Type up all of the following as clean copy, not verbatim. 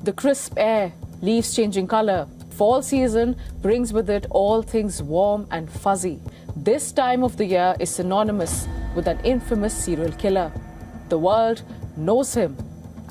The crisp air, leaves changing color. Fall season brings with it all things warm and fuzzy. This time of the year is synonymous with an infamous serial killer. The world knows him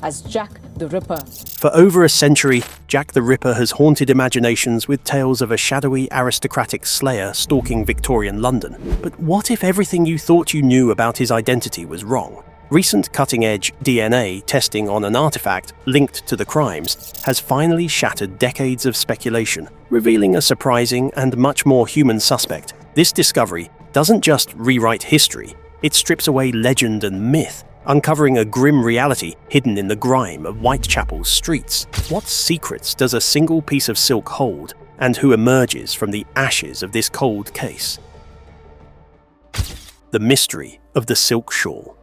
as Jack the Ripper. For over a century, Jack the Ripper has haunted imaginations with tales of a shadowy aristocratic slayer stalking Victorian London. But what if everything you thought you knew about his identity was wrong? Recent cutting-edge DNA testing on an artifact linked to the crimes has finally shattered decades of speculation, revealing a surprising and much more human suspect. This discovery doesn't just rewrite history, it strips away legend and myth, uncovering a grim reality hidden in the grime of Whitechapel's streets. What secrets does a single piece of silk hold, and who emerges from the ashes of this cold case? The mystery of the silk shawl.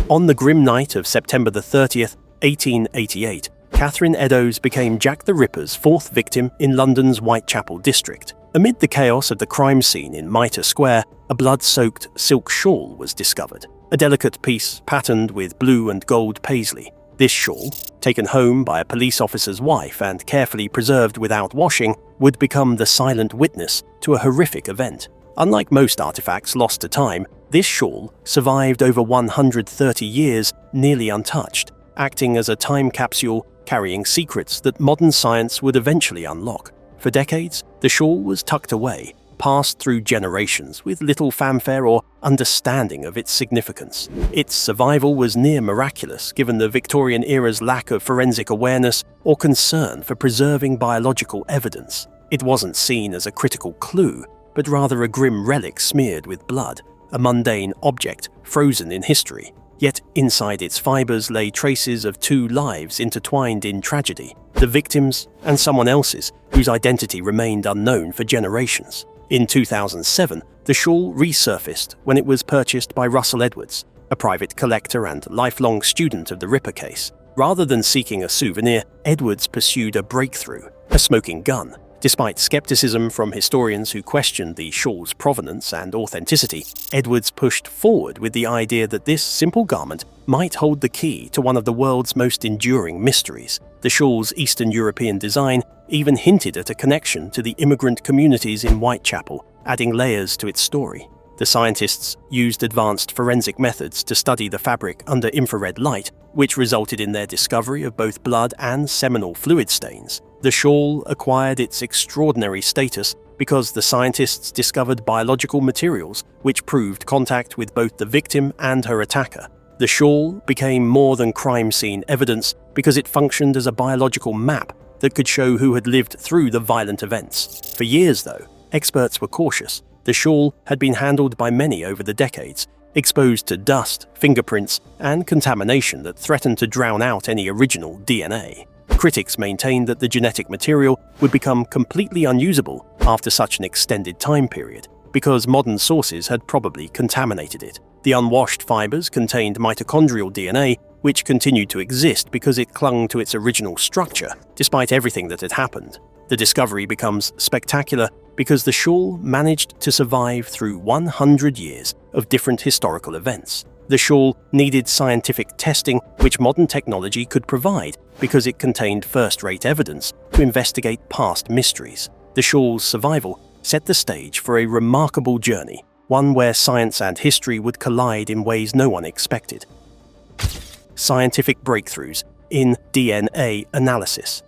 On the grim night of September the 30th, 1888, Catherine Eddowes became Jack the Ripper's fourth victim in London's Whitechapel district. Amid the chaos of the crime scene in Mitre Square, a blood-soaked silk shawl was discovered. A delicate piece patterned with blue and gold paisley. This shawl, taken home by a police officer's wife and carefully preserved without washing, would become the silent witness to a horrific event. Unlike most artifacts lost to time, this shawl survived over 130 years nearly untouched, acting as a time capsule carrying secrets that modern science would eventually unlock. For decades, the shawl was tucked away, passed through generations with little fanfare or understanding of its significance. Its survival was near miraculous given the Victorian era's lack of forensic awareness or concern for preserving biological evidence. It wasn't seen as a critical clue, but rather a grim relic smeared with blood, a mundane object frozen in history. Yet inside its fibers lay traces of two lives intertwined in tragedy, the victim's and someone else's, whose identity remained unknown for generations. In 2007, the shawl resurfaced when it was purchased by Russell Edwards, a private collector and lifelong student of the Ripper case. Rather than seeking a souvenir, Edwards pursued a breakthrough, a smoking gun. Despite skepticism from historians who questioned the shawl's provenance and authenticity, Edwards pushed forward with the idea that this simple garment might hold the key to one of the world's most enduring mysteries. The shawl's Eastern European design even hinted at a connection to the immigrant communities in Whitechapel, adding layers to its story. The scientists used advanced forensic methods to study the fabric under infrared light, which resulted in their discovery of both blood and seminal fluid stains. The shawl acquired its extraordinary status because the scientists discovered biological materials which proved contact with both the victim and her attacker. The shawl became more than crime scene evidence because it functioned as a biological map that could show who had lived through the violent events. For years, though, experts were cautious. The shawl had been handled by many over the decades, exposed to dust, fingerprints, and contamination that threatened to drown out any original DNA. Critics maintained that the genetic material would become completely unusable after such an extended time period, because modern sources had probably contaminated it. The unwashed fibers contained mitochondrial DNA, which continued to exist because it clung to its original structure, despite everything that had happened. The discovery becomes spectacular because the shawl managed to survive through 100 years of different historical events. The shawl needed scientific testing, which modern technology could provide because it contained first-rate evidence to investigate past mysteries. The shawl's survival set the stage for a remarkable journey, one where science and history would collide in ways no one expected. Scientific breakthroughs in DNA analysis.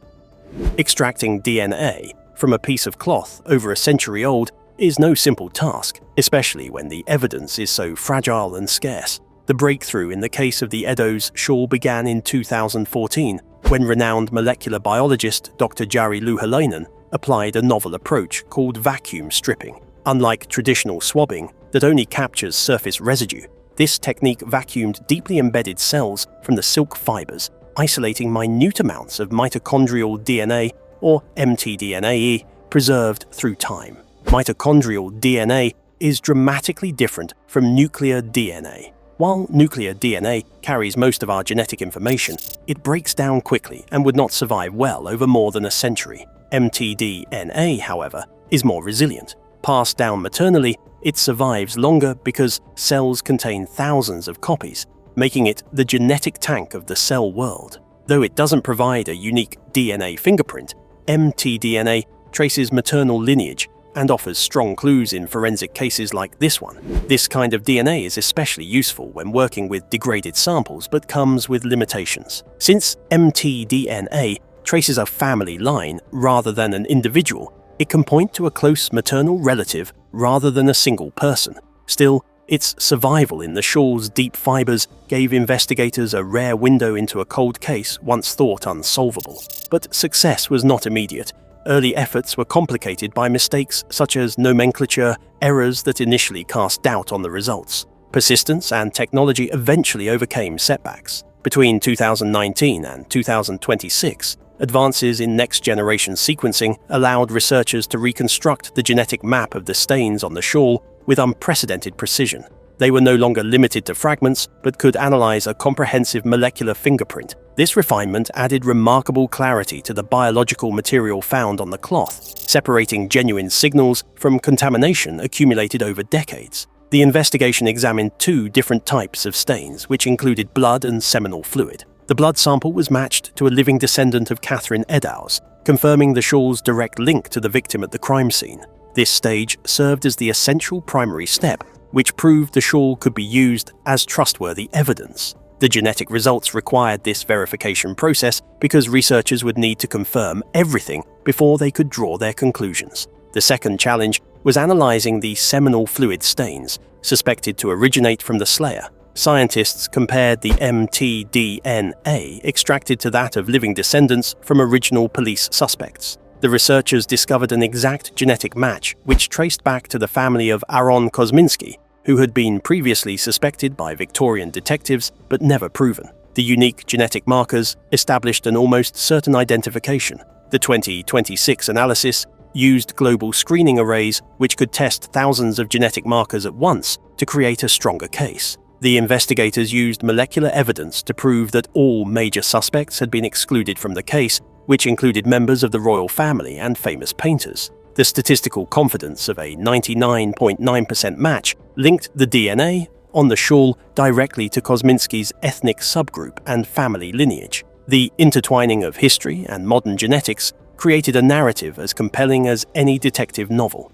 Extracting DNA from a piece of cloth over a century old is no simple task, especially when the evidence is so fragile and scarce. The breakthrough in the case of the Eddowes shawl began in 2014, when renowned molecular biologist Dr. Jari Louhelainen applied a novel approach called vacuum stripping. Unlike traditional swabbing that only captures surface residue, this technique vacuumed deeply embedded cells from the silk fibers, isolating minute amounts of mitochondrial DNA, or mtDNA, preserved through time. Mitochondrial DNA is dramatically different from nuclear DNA. While nuclear DNA carries most of our genetic information, it breaks down quickly and would not survive well over more than a century. mtDNA, however, is more resilient. Passed down maternally, it survives longer because cells contain thousands of copies, making it the genetic tank of the cell world. Though it doesn't provide a unique DNA fingerprint, mtDNA traces maternal lineage and offers strong clues in forensic cases like this one. This kind of DNA is especially useful when working with degraded samples, but comes with limitations. Since mtDNA traces a family line rather than an individual, it can point to a close maternal relative rather than a single person. Still, its survival in the shawl's deep fibers gave investigators a rare window into a cold case once thought unsolvable. But success was not immediate. Early efforts were complicated by mistakes such as nomenclature errors that initially cast doubt on the results. Persistence and technology eventually overcame setbacks. Between 2019 and 2026, advances in next-generation sequencing allowed researchers to reconstruct the genetic map of the stains on the shawl with unprecedented precision. They were no longer limited to fragments, but could analyze a comprehensive molecular fingerprint. This refinement added remarkable clarity to the biological material found on the cloth, separating genuine signals from contamination accumulated over decades. The investigation examined two different types of stains, which included blood and seminal fluid. The blood sample was matched to a living descendant of Catherine Eddowes, confirming the shawl's direct link to the victim at the crime scene. This stage served as the essential primary step, which proved the shawl could be used as trustworthy evidence. The genetic results required this verification process because researchers would need to confirm everything before they could draw their conclusions. The second challenge was analyzing the seminal fluid stains, suspected to originate from the slayer. Scientists compared the mtDNA extracted to that of living descendants from original police suspects. The researchers discovered an exact genetic match which traced back to the family of Aaron Kosminsky, who had been previously suspected by Victorian detectives but never proven. The unique genetic markers established an almost certain identification. The 2026 analysis used global screening arrays which could test thousands of genetic markers at once to create a stronger case. The investigators used molecular evidence to prove that all major suspects had been excluded from the case, which included members of the royal family and famous painters. The statistical confidence of a 99.9% match linked the DNA on the shawl directly to Kosminsky's ethnic subgroup and family lineage. The intertwining of history and modern genetics created a narrative as compelling as any detective novel.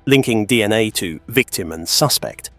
Linking DNA to victim and suspect.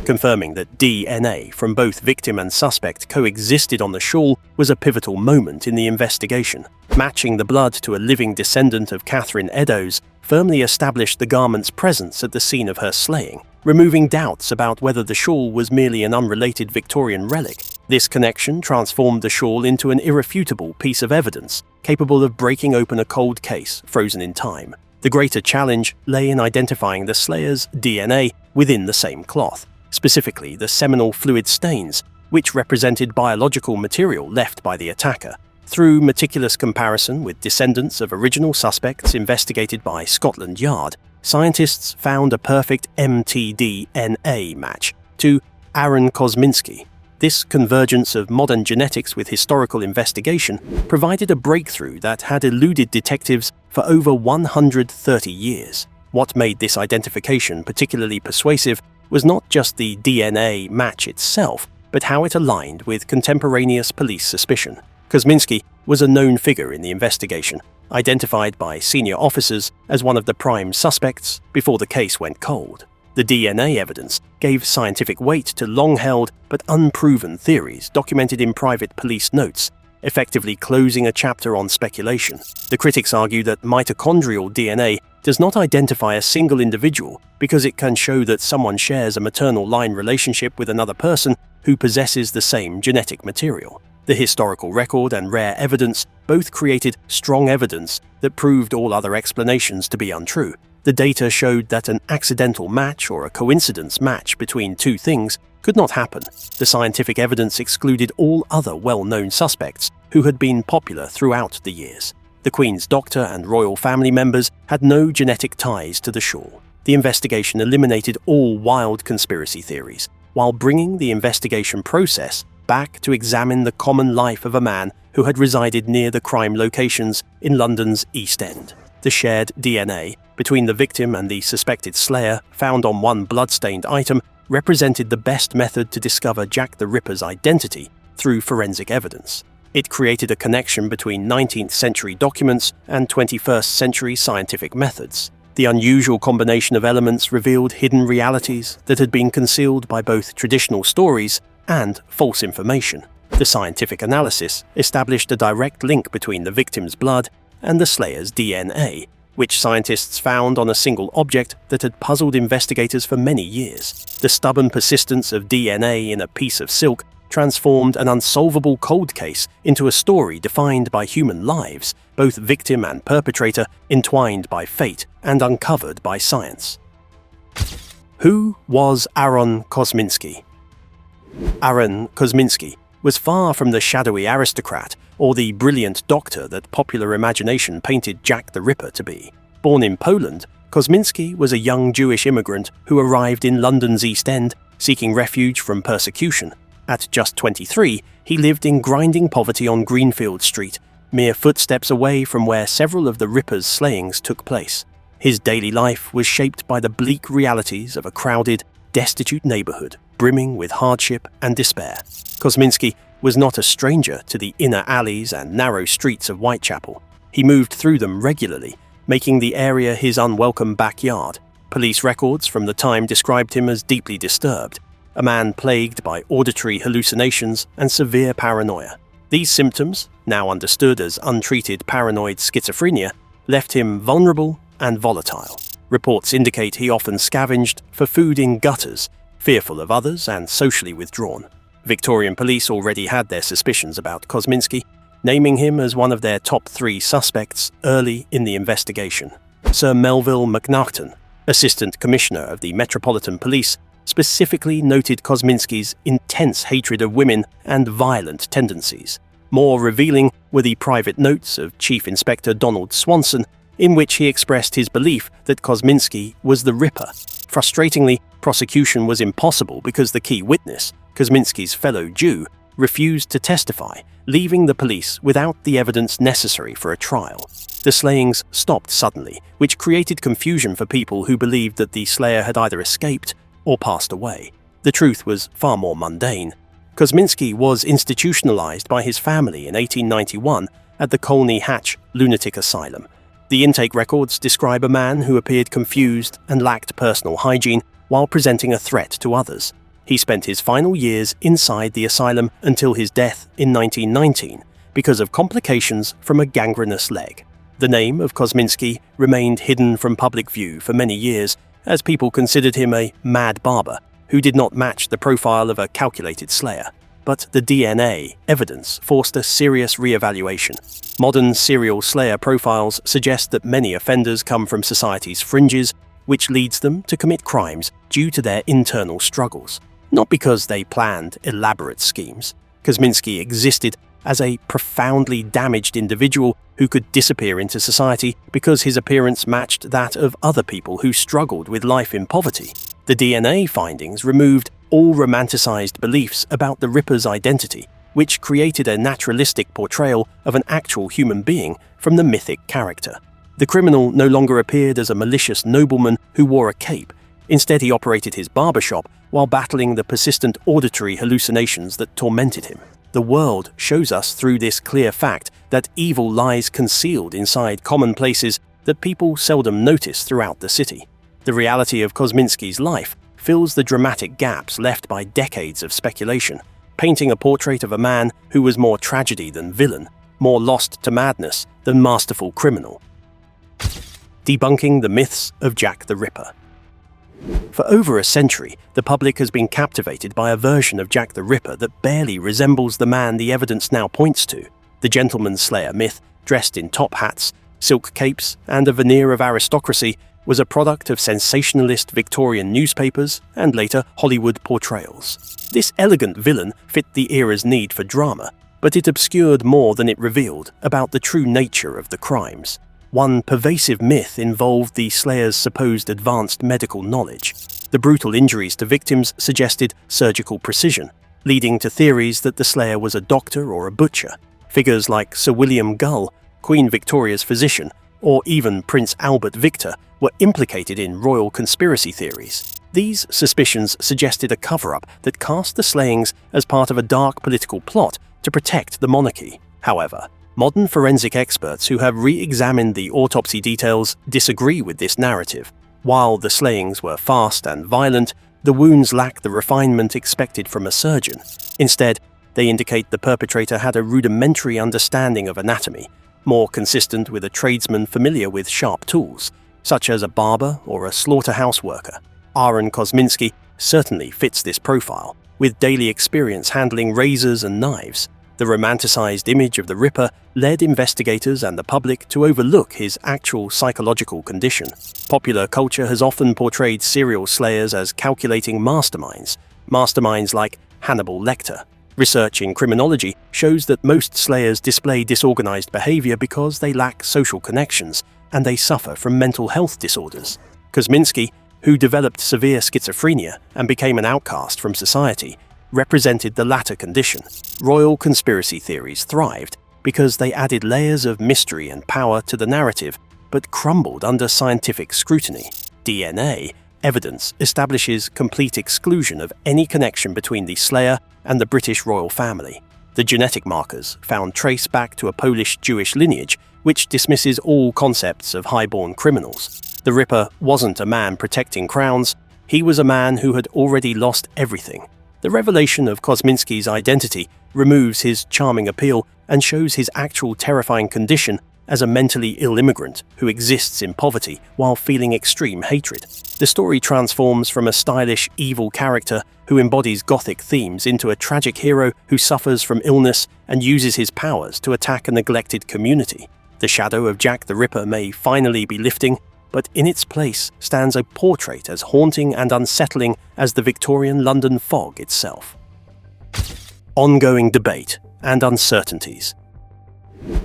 Confirming that DNA from both victim and suspect coexisted on the shawl was a pivotal moment in the investigation. Matching the blood to a living descendant of Catherine Eddowes firmly established the garment's presence at the scene of her slaying, removing doubts about whether the shawl was merely an unrelated Victorian relic. This connection transformed the shawl into an irrefutable piece of evidence, capable of breaking open a cold case frozen in time. The greater challenge lay in identifying the slayer's DNA within the same cloth, specifically the seminal fluid stains, which represented biological material left by the attacker. Through meticulous comparison with descendants of original suspects investigated by Scotland Yard, scientists found a perfect mtDNA match to Aaron Kosminsky. This convergence of modern genetics with historical investigation provided a breakthrough that had eluded detectives for over 130 years. What made this identification particularly persuasive was not just the DNA match itself, but how it aligned with contemporaneous police suspicion. Kosminsky was a known figure in the investigation, identified by senior officers as one of the prime suspects before the case went cold. The DNA evidence gave scientific weight to long-held but unproven theories documented in private police notes, effectively closing a chapter on speculation. The critics argue that mitochondrial DNA does not identify a single individual because it can show that someone shares a maternal line relationship with another person who possesses the same genetic material. The historical record and rare evidence both created strong evidence that proved all other explanations to be untrue. The data showed that an accidental match or a coincidence match between two things could not happen. The scientific evidence excluded all other well-known suspects who had been popular throughout the years. The Queen's doctor and royal family members had no genetic ties to the shawl. The investigation eliminated all wild conspiracy theories, while bringing the investigation process back to examine the common life of a man who had resided near the crime locations in London's East End. The shared DNA between the victim and the suspected slayer, found on one blood-stained item, represented the best method to discover Jack the Ripper's identity through forensic evidence. It created a connection between 19th century documents and 21st century scientific methods. The unusual combination of elements revealed hidden realities that had been concealed by both traditional stories and false information. The scientific analysis established a direct link between the victim's blood and the slayer's DNA, which scientists found on a single object that had puzzled investigators for many years. The stubborn persistence of DNA in a piece of silk transformed an unsolvable cold case into a story defined by human lives, both victim and perpetrator entwined by fate and uncovered by science. Who was Aaron Kosminsky? Aaron Kosminsky was far from the shadowy aristocrat or the brilliant doctor that popular imagination painted Jack the Ripper to be. Born in Poland, Kosminsky was a young Jewish immigrant who arrived in London's East End seeking refuge from persecution. At just 23, he lived in grinding poverty on Greenfield Street, mere footsteps away from where several of the Ripper's slayings took place. His daily life was shaped by the bleak realities of a crowded, destitute neighborhood, brimming with hardship and despair. Kosminsky was not a stranger to the inner alleys and narrow streets of Whitechapel. He moved through them regularly, making the area his unwelcome backyard. Police records from the time described him as deeply disturbed, a man plagued by auditory hallucinations and severe paranoia. These symptoms, now understood as untreated paranoid schizophrenia, left him vulnerable and volatile. Reports indicate he often scavenged for food in gutters, fearful of others and socially withdrawn. Victorian police already had their suspicions about Kosminsky, naming him as one of their top 3 suspects early in the investigation. Sir Melville Macnaghten, Assistant Commissioner of the Metropolitan Police, specifically noted Kosminsky's intense hatred of women and violent tendencies. More revealing were the private notes of Chief Inspector Donald Swanson, in which he expressed his belief that Kosminsky was the Ripper. Frustratingly, prosecution was impossible because the key witness, Kosminsky's fellow Jew, refused to testify, leaving the police without the evidence necessary for a trial. The slayings stopped suddenly, which created confusion for people who believed that the slayer had either escaped or passed away. The truth was far more mundane. Kosminsky was institutionalized by his family in 1891 at the Colney Hatch Lunatic Asylum. The intake records describe a man who appeared confused and lacked personal hygiene while presenting a threat to others. He spent his final years inside the asylum until his death in 1919 because of complications from a gangrenous leg. The name of Kosminsky remained hidden from public view for many years, as people considered him a mad barber who did not match the profile of a calculated slayer. But the DNA evidence forced a serious re-evaluation. Modern serial slayer profiles suggest that many offenders come from society's fringes, which leads them to commit crimes due to their internal struggles, not because they planned elaborate schemes. Kosminsky existed as a profoundly damaged individual who could disappear into society because his appearance matched that of other people who struggled with life in poverty. The DNA findings removed all romanticized beliefs about the Ripper's identity, which created a naturalistic portrayal of an actual human being from the mythic character. The criminal no longer appeared as a malicious nobleman who wore a cape. Instead, he operated his barbershop while battling the persistent auditory hallucinations that tormented him. The world shows us through this clear fact that evil lies concealed inside commonplaces that people seldom notice throughout the city. The reality of Kosminsky's life fills the dramatic gaps left by decades of speculation, painting a portrait of a man who was more tragedy than villain, more lost to madness than masterful criminal. Debunking the myths of Jack the Ripper. For over a century, the public has been captivated by a version of Jack the Ripper that barely resembles the man the evidence now points to. The gentleman slayer myth, dressed in top hats, silk capes, and a veneer of aristocracy, was a product of sensationalist Victorian newspapers and later Hollywood portrayals. This elegant villain fit the era's need for drama, but it obscured more than it revealed about the true nature of the crimes. One pervasive myth involved the slayer's supposed advanced medical knowledge. The brutal injuries to victims suggested surgical precision, leading to theories that the slayer was a doctor or a butcher. Figures like Sir William Gull, Queen Victoria's physician, or even Prince Albert Victor were implicated in royal conspiracy theories. These suspicions suggested a cover-up that cast the slayings as part of a dark political plot to protect the monarchy. However, modern forensic experts who have re-examined the autopsy details disagree with this narrative. While the slayings were fast and violent, the wounds lack the refinement expected from a surgeon. Instead, they indicate the perpetrator had a rudimentary understanding of anatomy, more consistent with a tradesman familiar with sharp tools, such as a barber or a slaughterhouse worker. Aaron Kosminsky certainly fits this profile, with daily experience handling razors and knives. The romanticized image of the Ripper led investigators and the public to overlook his actual psychological condition. Popular culture has often portrayed serial slayers as calculating masterminds like Hannibal Lecter. Research in criminology shows that most slayers display disorganized behavior because they lack social connections and they suffer from mental health disorders. Kosminsky, who developed severe schizophrenia and became an outcast from society, represented the latter condition. Royal conspiracy theories thrived because they added layers of mystery and power to the narrative, but crumbled under scientific scrutiny. DNA evidence establishes complete exclusion of any connection between the slayer and the British royal family. The genetic markers found trace back to a Polish Jewish lineage, which dismisses all concepts of high-born criminals. The Ripper wasn't a man protecting crowns, he was a man who had already lost everything. The revelation of Kosminsky's identity removes his charming appeal and shows his actual terrifying condition as a mentally ill immigrant who exists in poverty while feeling extreme hatred. The story transforms from a stylish, evil character who embodies Gothic themes into a tragic hero who suffers from illness and uses his powers to attack a neglected community. The shadow of Jack the Ripper may finally be lifting, but in its place stands a portrait as haunting and unsettling as the Victorian London fog itself. Ongoing debate and uncertainties.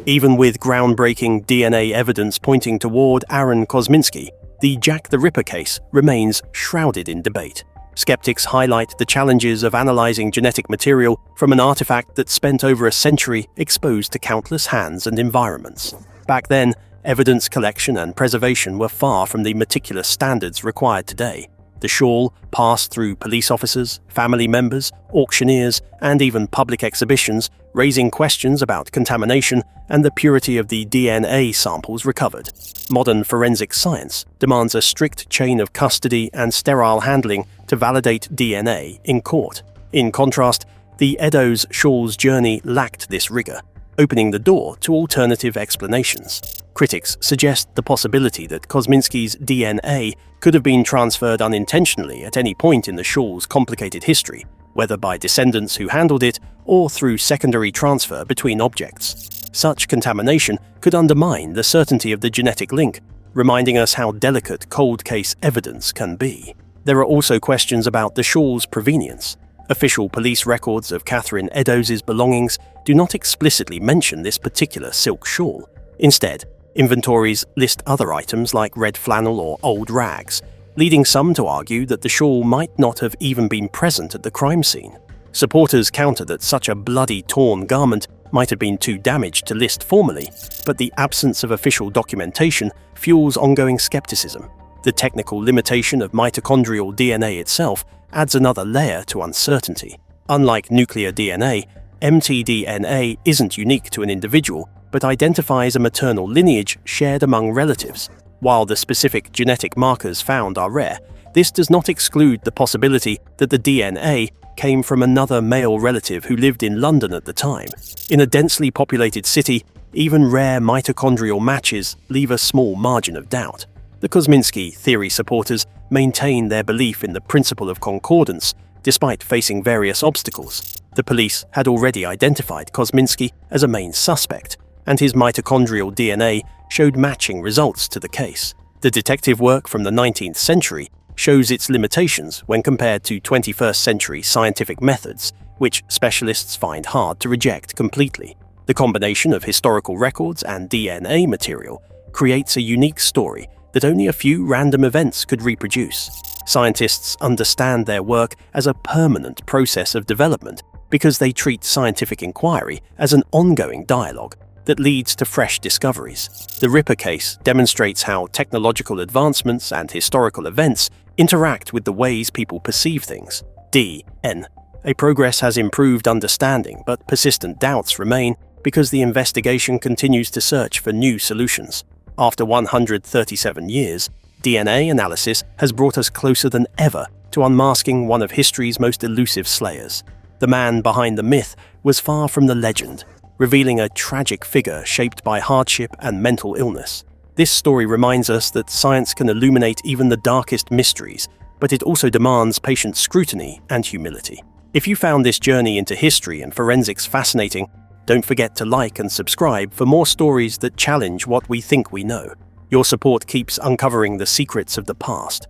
Even with groundbreaking DNA evidence pointing toward Aaron Kosminsky, the Jack the Ripper case remains shrouded in debate. Skeptics highlight the challenges of analyzing genetic material from an artifact that spent over a century exposed to countless hands and environments. Back then, evidence collection and preservation were far from the meticulous standards required today. The shawl passed through police officers, family members, auctioneers, and even public exhibitions, raising questions about contamination and the purity of the DNA samples recovered. Modern forensic science demands a strict chain of custody and sterile handling to validate DNA in court. In contrast, the Edo's shawl's journey lacked this rigor, opening the door to alternative explanations. Critics suggest the possibility that Kosminsky's DNA could have been transferred unintentionally at any point in the shawl's complicated history, whether by descendants who handled it or through secondary transfer between objects. Such contamination could undermine the certainty of the genetic link, reminding us how delicate cold case evidence can be. There are also questions about the shawl's provenience. Official police records of Catherine Eddowes' belongings do not explicitly mention this particular silk shawl. Instead, inventories list other items like red flannel or old rags, leading some to argue that the shawl might not have even been present at the crime scene. Supporters counter that such a bloody, torn garment might have been too damaged to list formally, but the absence of official documentation fuels ongoing skepticism. The technical limitation of mitochondrial DNA itself adds another layer to uncertainty. Unlike nuclear DNA, mtDNA isn't unique to an individual, but identifies a maternal lineage shared among relatives. While the specific genetic markers found are rare, this does not exclude the possibility that the DNA came from another male relative who lived in London at the time. In a densely populated city, even rare mitochondrial matches leave a small margin of doubt. The Kosminsky theory supporters maintain their belief in the principle of concordance, despite facing various obstacles. The police had already identified Kosminsky as a main suspect, and his mitochondrial DNA showed matching results to the case. The detective work from the 19th century shows its limitations when compared to 21st century scientific methods, which specialists find hard to reject completely. The combination of historical records and DNA material creates a unique story that only a few random events could reproduce. Scientists understand their work as a permanent process of development because they treat scientific inquiry as an ongoing dialogue that leads to fresh discoveries. The Ripper case demonstrates how technological advancements and historical events interact with the ways people perceive things. D.N. progress has improved understanding, but persistent doubts remain because the investigation continues to search for new solutions. After 137 years, DNA analysis has brought us closer than ever to unmasking one of history's most elusive slayers. The man behind the myth was far from the legend, revealing a tragic figure shaped by hardship and mental illness. This story reminds us that science can illuminate even the darkest mysteries, but it also demands patient scrutiny and humility. If you found this journey into history and forensics fascinating, don't forget to like and subscribe for more stories that challenge what we think we know. Your support keeps uncovering the secrets of the past.